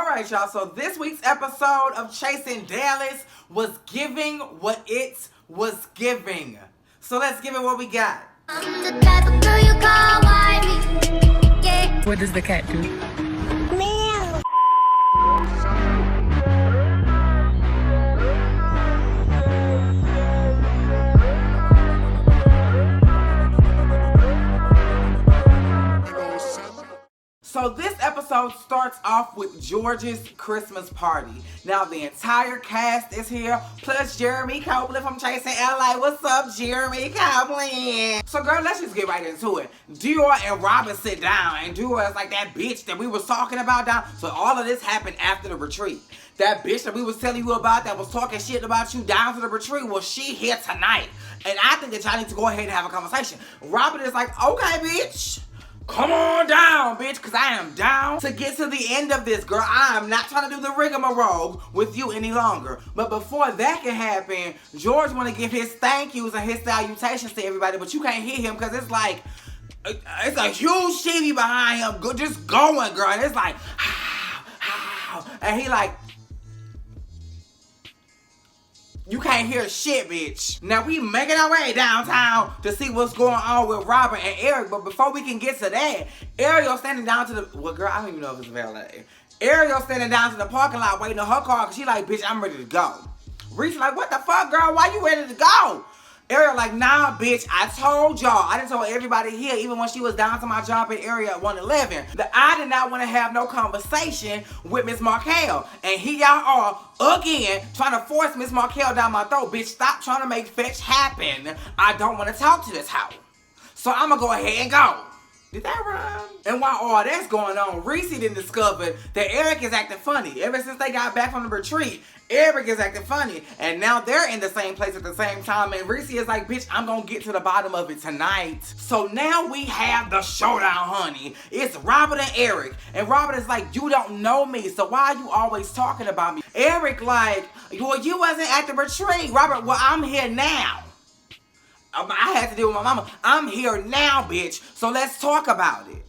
Alright, y'all, so this week's episode of Chasing Dallas was giving what it was giving. So let's give it what we got. I'm the type of girl you call wifey. Yeah. What does the cat do? Meow. So this episode starts off with George's Christmas party. Now the entire cast is here, plus Jeremy Copeland from Chasing LA. What's up, Jeremy Copeland? So girl, let's just get right into it. Dior and Robin sit down, and Dior is like that bitch that we was talking about down. So all of this happened after the retreat. That bitch that we was telling you about that was talking shit about you down to the retreat, well, she here tonight. And I think that y'all need to go ahead and have a conversation. Robin is like, okay, bitch. Come on down, bitch, because I am down to get to the end of this, girl. I am not trying to do the rigmarole with you any longer. But before that can happen, George want to give his thank yous and his salutations to everybody, but you can't hear him because it's like, it's a huge TV behind him, just going, girl. And it's like, and he like, you can't hear shit, bitch. Now we making our way downtown to see what's going on with Robin and Eric. But before we can get to that, Ariel standing down to the, well girl, I don't even know if it's valet. Ariel standing down to the parking lot waiting on her car because she like, bitch, I'm ready to go. Reese like, what the fuck, girl? Why you ready to go? Ariel like, nah, bitch, I told y'all. I done told everybody here, even when she was down to my job in Area at 111, that I did not want to have no conversation with Miss Markel. And here y'all are, again, trying to force Miss Markel down my throat. Bitch, stop trying to make fetch happen. I don't want to talk to this hoe. So I'm going to go ahead and go. Did that rhyme? And while all that's going on, Reese didn't discover that Eric is acting funny. Ever since they got back from the retreat, Eric is acting funny. And now they're in the same place at the same time. And Reese is like, bitch, I'm going to get to the bottom of it tonight. So now we have the showdown, honey. It's Robin and Eric. And Robin is like, you don't know me, so why are you always talking about me? Eric like, well, you wasn't at the retreat. Robert, well, I'm here now. I had to deal with my mama. I'm here now, bitch. So let's talk about it.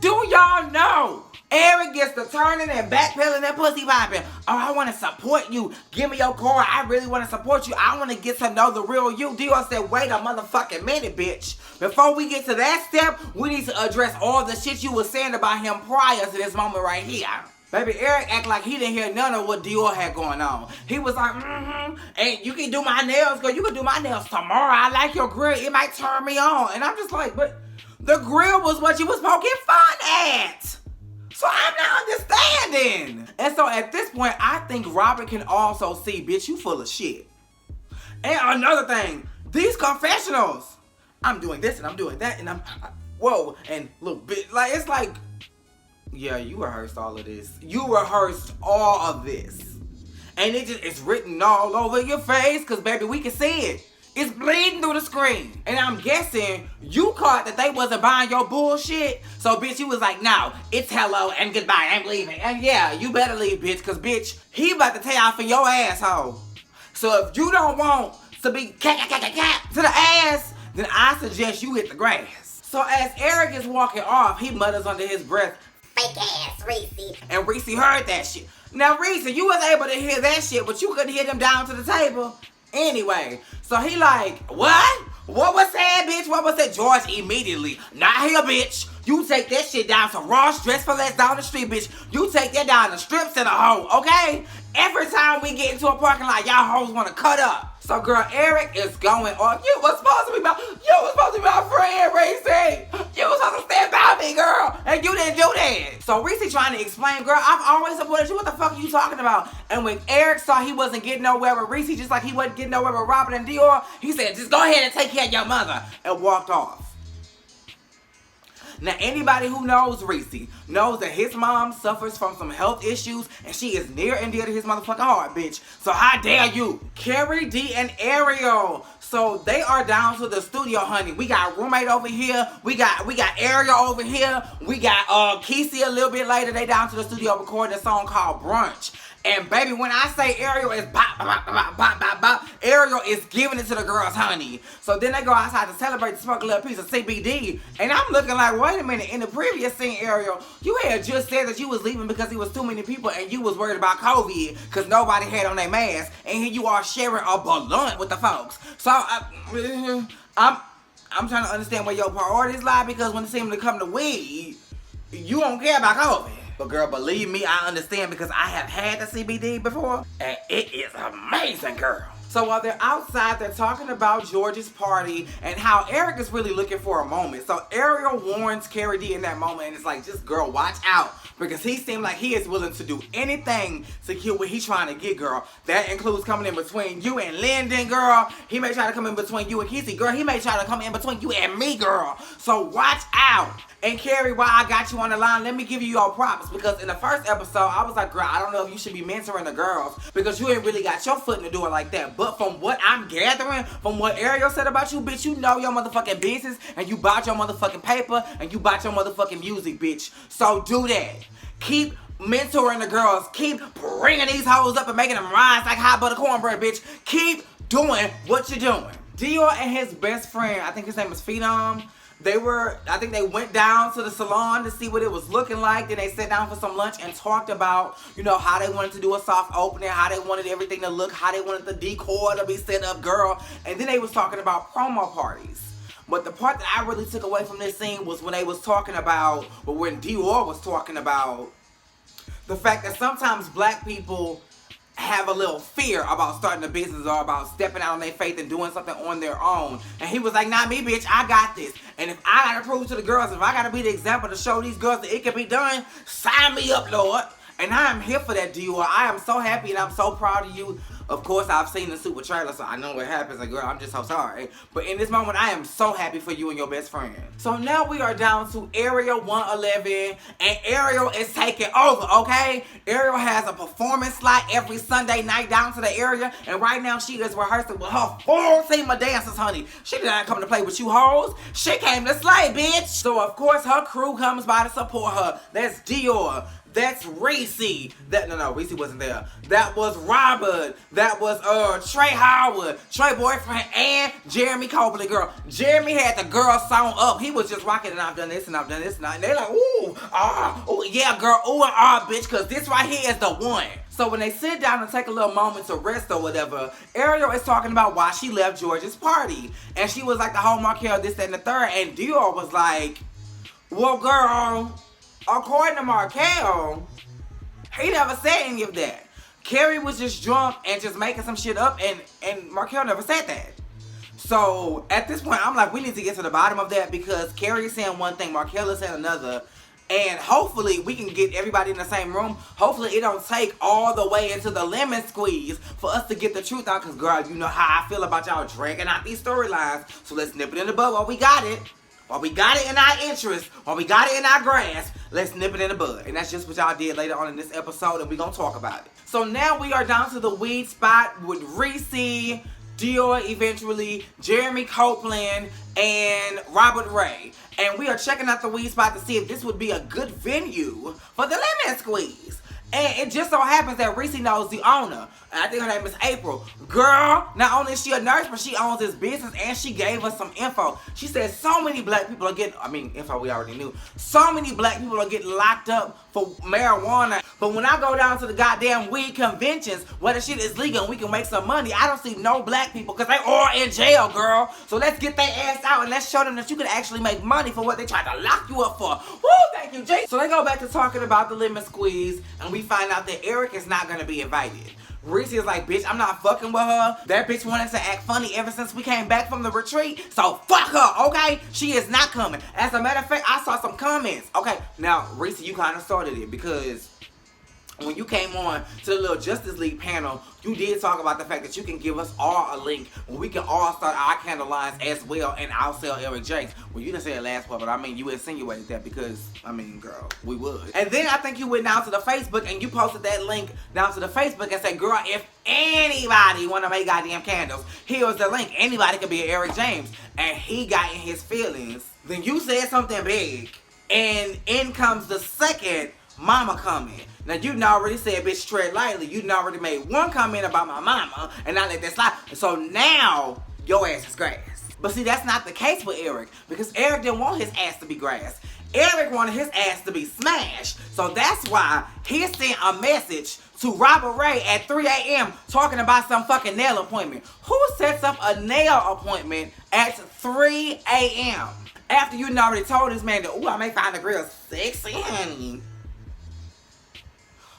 Do y'all know? Eric gets to turning and backpedaling and pussy popping. Oh, I want to support you. Give me your car. I really want to support you. I want to get to know the real you. Dior said, wait a motherfucking minute, bitch. Before we get to that step, we need to address all the shit you was saying about him prior to this moment right here. Baby, Eric act like he didn't hear none of what Dior had going on. He was like, and you can do my nails, girl. You can do my nails tomorrow. I like your grill. It might turn me on. And I'm just like, but the grill was what you was poking fun at. So I'm not understanding. And so at this point, I think Robert can also see, bitch, you full of shit. And another thing, these confessionals. I'm doing this and I'm doing that and whoa. And look, bitch, like, it's like, yeah, you rehearsed all of this. You rehearsed all of this. And it's written all over your face because, baby, we can see it. It's bleeding through the screen. And I'm guessing you caught that they wasn't buying your bullshit. So, bitch, you was like, no, it's hello and goodbye. I'm leaving. And yeah, you better leave, bitch, because, bitch, he about to tear off in your asshole. So if you don't want to be to the ass, then I suggest you hit the grass. So as Eric is walking off, he mutters under his breath, Fake ass, Reese. and Reese heard that shit. Now, Reese, you was able to hear that shit, but you couldn't hear them down to the table. Anyway, so he like, what? What was that, bitch? What was that? George immediately, not here, bitch. You take that shit down to Ross Dress for Less down the street, bitch. You take that down the strip center, hoe, okay? Every time we get into a parking lot, y'all hoes want to cut up. So, girl, Eric is going on. You was supposed to be my friend, Reese. You was supposed to stand by me, girl, and you didn't do that. So, Reese trying to explain, girl, I've always supported you. What the fuck are you talking about? And when Eric saw he wasn't getting nowhere with Reese, just like he wasn't getting nowhere with Robin and Dior, he said, just go ahead and take care of your mother, and walked off. Now, anybody who knows Reese knows that his mom suffers from some health issues and she is near and dear to his motherfucking heart, bitch. So how dare you? Carrie D and Ariel So they are down to the studio, honey. We got roommate over here. We got Ariel over here. We got Kesey a little bit later. They down to the studio recording a song called Brunch. And baby, when I say Ariel is bop, bop, bop, bop, bop, bop, Ariel is giving it to the girls, honey. So then they go outside to celebrate to smoke a little piece of CBD. And I'm looking like, wait a minute, in the previous scene, Ariel, you had just said that you was leaving because it was too many people and you was worried about COVID because nobody had on their mask. And here you are sharing a blunt with the folks. So I'm trying to understand where your priorities lie, because when it seems to come to weed, you don't care about COVID. But girl, believe me, I understand, because I have had the CBD before, and it is amazing, girl. So while they're outside, they're talking about George's party and how Eric is really looking for a moment. So Ariel warns Carrie D in that moment, and it's like, just girl, watch out, because he seemed like he is willing to do anything to get what he's trying to get, girl. That includes coming in between you and Lyndon, girl. He may try to come in between you and Kesey, girl. He may try to come in between you and me, girl. So watch out. And Carrie, while I got you on the line, let me give you your props, because in the first episode, I was like, girl, I don't know if you should be mentoring the girls, because you ain't really got your foot in the door like that. But from what I'm gathering, from what Ariel said about you, bitch, you know your motherfucking business, and you bought your motherfucking paper, and you bought your motherfucking music, bitch. So do that. Keep mentoring the girls. Keep bringing these hoes up and making them rise like hot butter cornbread, bitch. Keep doing what you're doing. Dior and his best friend, I think his name is Phenom, I think they went down to the salon to see what it was looking like. Then they sat down for some lunch and talked about, you know, how they wanted to do a soft opening, how they wanted everything to look, how they wanted the decor to be set up, girl. And then they was talking about promo parties. But the part that I really took away from this scene was when they was talking about, or when Dior was talking about the fact that sometimes black people have a little fear about starting a business or about stepping out on their faith and doing something on their own. And he was like, not me, bitch, I got this. And if I gotta prove to the girls, if I gotta be the example to show these girls that it can be done, sign me up, Lord. And I am here for that, Dior. I am so happy and I'm so proud of you. Of course, I've seen the super trailer, so I know what happens. And girl, I'm just so sorry. But in this moment, I am so happy for you and your best friend. So now we are down to Area 111, and Ariel is taking over, okay? Ariel has a performance slot every Sunday night down to the area, and right now she is rehearsing with her full team of dancers, honey. She did not come to play with you hoes. She came to slay, bitch. So of course, her crew comes by to support her. That's Dior. That's Reese. No, Reese wasn't there. That was Robert. That was Trey Howard, Trey boyfriend, and Jeremy Copley, girl. Jeremy had the girl song up. He was just rocking, and I've done this, and I've done this, and they're like, ooh, yeah, girl, ooh and ah, bitch, because this right here is the one. So when they sit down and take a little moment to rest or whatever, Ariel is talking about why she left George's party. And she was like, the whole Markel, this, that, and the third. And Dior was like, well, girl, according to Markel, he never said any of that. Carrie was just drunk and just making some shit up, and Markel never said that. So at this point, I'm like, we need to get to the bottom of that, because Carrie is saying one thing, Markel is saying another, and hopefully we can get everybody in the same room. Hopefully it don't take all the way into the lemon squeeze for us to get the truth out, because girl, you know how I feel about y'all dragging out these storylines. So let's nip it in the bud while we got it. While we got it in our interest, while we got it in our grasp, let's nip it in the bud. And that's just what y'all did later on in this episode, and we're going to talk about it. So now we are down to the weed spot with Reese, Dior eventually, Jeremy Copeland, and Robert Ray. And we are checking out the weed spot to see if this would be a good venue for the lemon squeeze. And it just so happens that Reese knows the owner. And I think her name is April. Girl, not only is she a nurse, but she owns this business, and she gave us some info. She said so many black people are getting, info we already knew. So many black people are getting locked up for marijuana. But when I go down to the goddamn weed conventions where the shit is legal and we can make some money, I don't see no black people, because they are in jail, girl. So let's get their ass out and let's show them that you can actually make money for what they tried to lock you up for. Woo, thank you, Jay. So they go back to talking about the lemon squeeze, and we find out that Eric is not going to be invited. Reese is like, bitch, I'm not fucking with her. That bitch wanted to act funny ever since we came back from the retreat. So fuck her, okay? She is not coming. As a matter of fact, I saw some comments. Okay, now, Reese, you kind of started it, because when you came on to the little Justice League panel, you did talk about the fact that you can give us all a link where we can all start our candle lines as well, and I'll sell Eric Jakes. Well, you didn't say it last part, but I mean, you insinuated that because, I mean, girl, we would. And then I think you went down to the Facebook and you posted that link down to the Facebook and said, girl, if anybody want to make goddamn candles, here's the link. Anybody could be an Eric James. And he got in his feelings. Then you said something big, and in comes the second mama comment. Now, you done already said, bitch, tread lightly. You done already made one comment about my mama, and I let that slide. So now, your ass is grass. But see, that's not the case with Eric, because Eric didn't want his ass to be grass. Eric wanted his ass to be smashed. So that's why he sent a message to Robert Ray at 3 a.m. talking about some fucking nail appointment. Who sets up a nail appointment at 3 a.m.? After you done already told this man that, ooh, I may find the girl sexy, honey.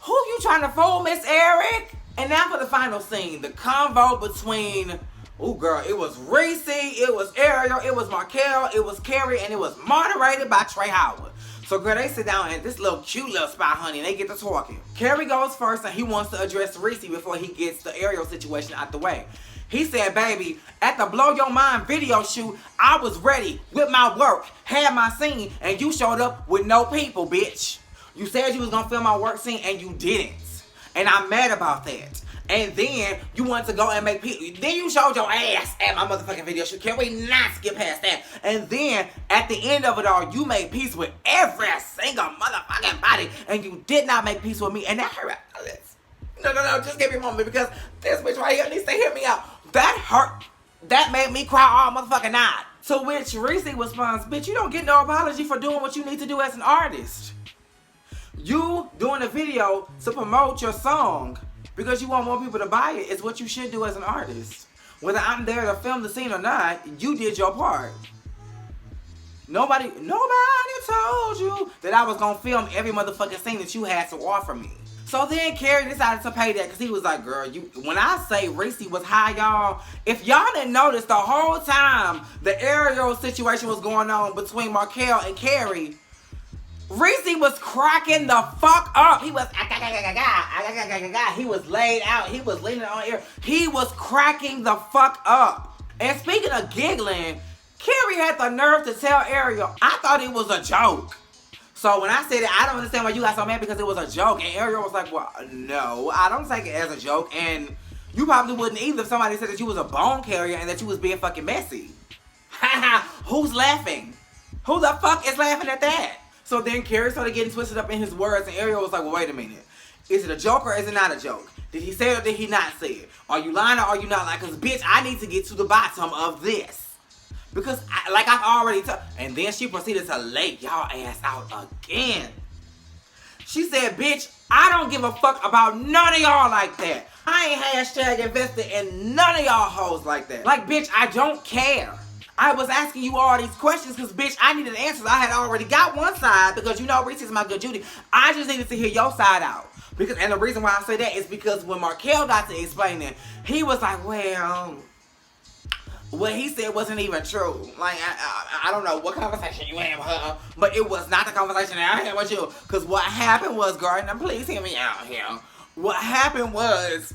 Who you trying to fool, Miss Eric? And now for the final scene, the convo between, ooh girl, it was Reese, it was Ariel, it was Markel, it was Carrie, and it was moderated by Trey Howard. So girl, they sit down at this little cute little spot, honey, and they get to talking. Carrie goes first, and he wants to address Reese before he gets the Ariel situation out the way. He said, baby, at the Blow Your Mind video shoot, I was ready with my work, had my scene, and you showed up with no people, bitch. You said you was gonna film my work scene and you didn't. And I'm mad about that. And then you want to go and make people. Then you showed your ass at my motherfucking video shoot. Can we not skip past that? And then at the end of it all, you made peace with every single motherfucking body. And you did not make peace with me. And that hurt. No, just give me a moment, because this bitch right here needs to hear me out. That hurt. That made me cry all motherfucking night. To which Reese responds, bitch, you don't get no apology for doing what you need to do as an artist. You doing a video to promote your song because you want more people to buy it is what you should do as an artist. Whether I'm there to film the scene or not, you did your part. Nobody told you that I was gonna film every motherfucking scene that you had to offer me. So then Carrie decided to pay that because he was like, girl, when I say Reese was high, y'all, if y'all didn't notice the whole time the Ariel situation was going on between Markel and Carrie, Reese was cracking the fuck up. He was he was laid out. He was leaning on air. He was cracking the fuck up. And speaking of giggling, Carrie had the nerve to tell Ariel, I thought it was a joke. So when I said it, I don't understand why you got so mad because it was a joke. And Ariel was like, well, no, I don't take it as a joke. And you probably wouldn't either if somebody said that you was a bone carrier and that you was being fucking messy. Who's laughing? Who the fuck is laughing at that? So then Carrie started getting twisted up in his words, and Ariel was like, well, wait a minute. Is it a joke or is it not a joke? Did he say it or did he not say it? Are you lying or are you not lying? Because, bitch, I need to get to the bottom of this. Because, like I've already told. And then she proceeded to lay y'all ass out again. She said, bitch, I don't give a fuck about none of y'all like that. I ain't hashtag invested in none of y'all hoes like that. Like, bitch, I don't care. I was asking you all these questions because, bitch, I needed answers. I had already got one side because, you know, Reese is my good Judy. I just needed to hear your side out. And the reason why I say that is because when Markel got to explain it, he was like, well, what he said wasn't even true. Like, I don't know what conversation you had with her, but it was not the conversation that I had with you. Because what happened was, girl, now please hear me out here. What happened was,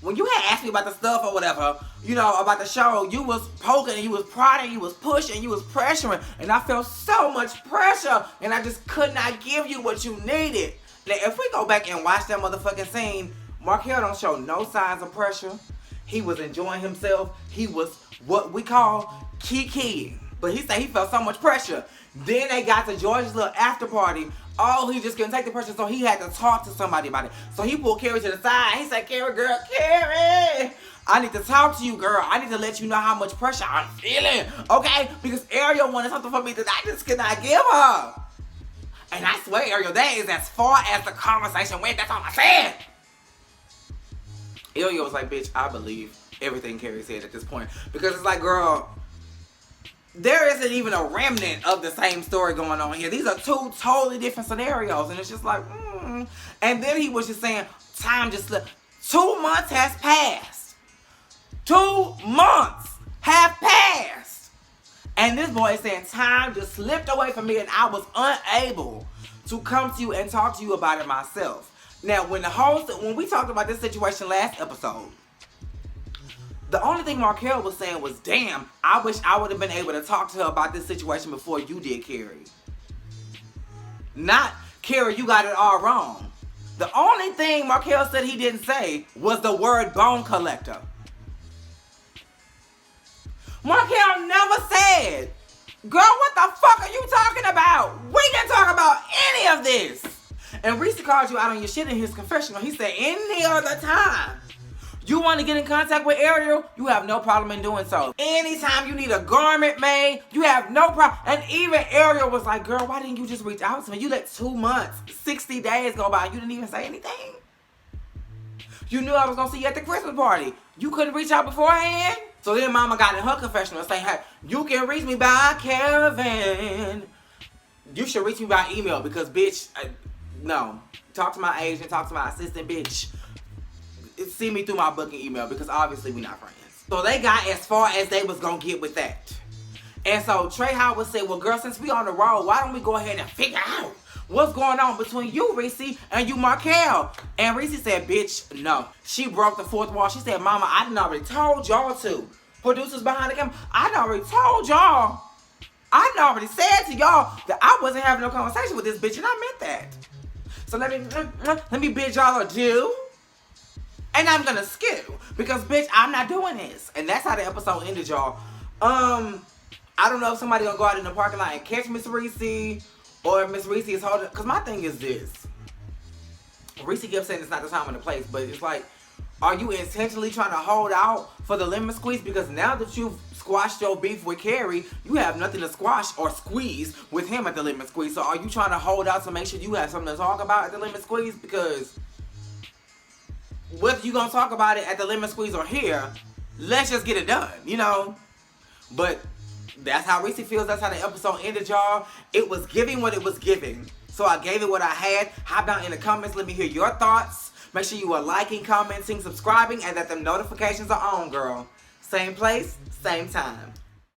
when you had asked me about the stuff or whatever, you know, about the show, you was poking, you was prodding, you was pushing, you was pressuring, and I felt so much pressure, and I just could not give you what you needed. Now, if we go back and watch that motherfucking scene, Markel don't show no signs of pressure. He was enjoying himself. He was what we call kikiing. But he said he felt so much pressure. Then they got to George's little after party. Oh, he just couldn't take the pressure, so he had to talk to somebody about it. So he pulled Carrie to the side. He said, Carrie, girl, Carrie, I need to talk to you, girl. I need to let you know how much pressure I'm feeling, okay? Because Ariel wanted something from me that I just could not give her. And I swear, Ariel, that is as far as the conversation went. That's all I said. Ariel was like, bitch, I believe everything Carrie said at this point. Because it's like, girl, there isn't even a remnant of the same story going on here. These are two totally different scenarios. And it's just like, And then he was just saying, time just slipped. 2 months has passed. 2 months have passed. And this boy is saying, time just slipped away from me and I was unable to come to you and talk to you about it myself. Now, when we talked about this situation last episode, the only thing Markel was saying was, damn, I wish I would have been able to talk to her about this situation before you did, Carrie. Not, Carrie, you got it all wrong. The only thing Markel said he didn't say was the word bone collector. Markel never said, girl, what the fuck are you talking about? We didn't talk about any of this. And Reese called you out on your shit in his confessional. He said, any other time you want to get in contact with Ariel, you have no problem in doing so. Anytime you need a garment made, you have no problem. And even Ariel was like, girl, why didn't you just reach out to me? You let 2 months, 60 days go by. You didn't even say anything. You knew I was going to see you at the Christmas party. You couldn't reach out beforehand? So then Mama got in her confessional saying, hey, you can reach me by Kevin. You should reach me by email because, bitch, no. Talk to my agent, talk to my assistant, bitch. See me through my booking email because obviously we're not friends. So they got as far as they was gonna get with that. And so Trey Howard said, well, girl, since we on the road, why don't we go ahead and figure out what's going on between you, Reese, and you, Markel? And Reese said, bitch, no. She broke the fourth wall. She said, Mama, I done already told y'all to. Producers behind the camera, I done already told y'all. I done already said to y'all that I wasn't having no conversation with this bitch, and I meant that. So let me bid y'all adieu. And I'm gonna skip because, bitch, I'm not doing this. And that's how the episode ended, y'all. I don't know if somebody gonna go out in the parking lot and catch Miss Reese, or if Miss Reese is holding. Cause my thing is this: Reese kept saying it's not the time and the place, but it's like, are you intentionally trying to hold out for the lemon squeeze? Because now that you've squashed your beef with Carrie, you have nothing to squash or squeeze with him at the lemon squeeze. So are you trying to hold out to make sure you have something to talk about at the lemon squeeze? Because whether you gonna talk about it at the lemon squeeze or here, let's just get it done, you know? But that's how Reese feels. That's how the episode ended, y'all. It was giving what it was giving. So I gave it what I had. Hop down in the comments. Let me hear your thoughts. Make sure you are liking, commenting, subscribing, and that the notifications are on, girl. Same place, same time.